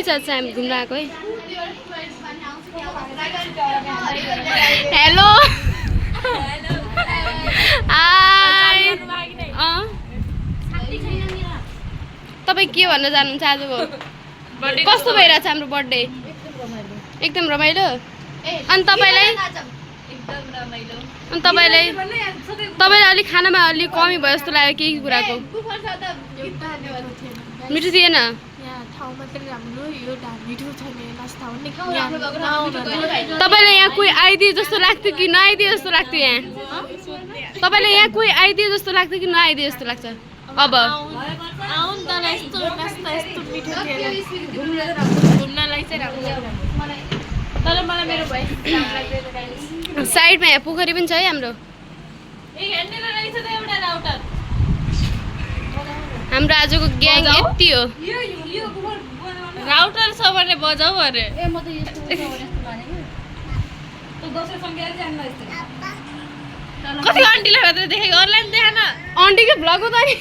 छ चाहिँ हामी घुम्न आएको है हेलो तपाईँ के भन्न चाहनुहुन्छ आजको कस्तो भइरहेछ हाम्रो बर्थडे एकदम रमाइलो अनि तपाईँलाई अलिक खानामा अलिक कमी भयो जस्तो लाग्यो केही कुराको मिठो थिएन तपाईँलाई यहाँ कोही आइदिए जस्तो लाग्थ्यो कि नआइदिए जस्तो लाग्थ्यो यहाँ तपाईँलाई यहाँ कोही आइदिए जस्तो लाग्थ्यो कि नआइदिए जस्तो लाग्छ अब साइडमा यहाँ पोखरी पनि छ है हाम्रो आजको ग्याङ यति हो राउटर छ भने बजाऊ अरे कति आन्टीलाई देखेको अनलाइन देखा न आन्टीको भ्लग हो त नि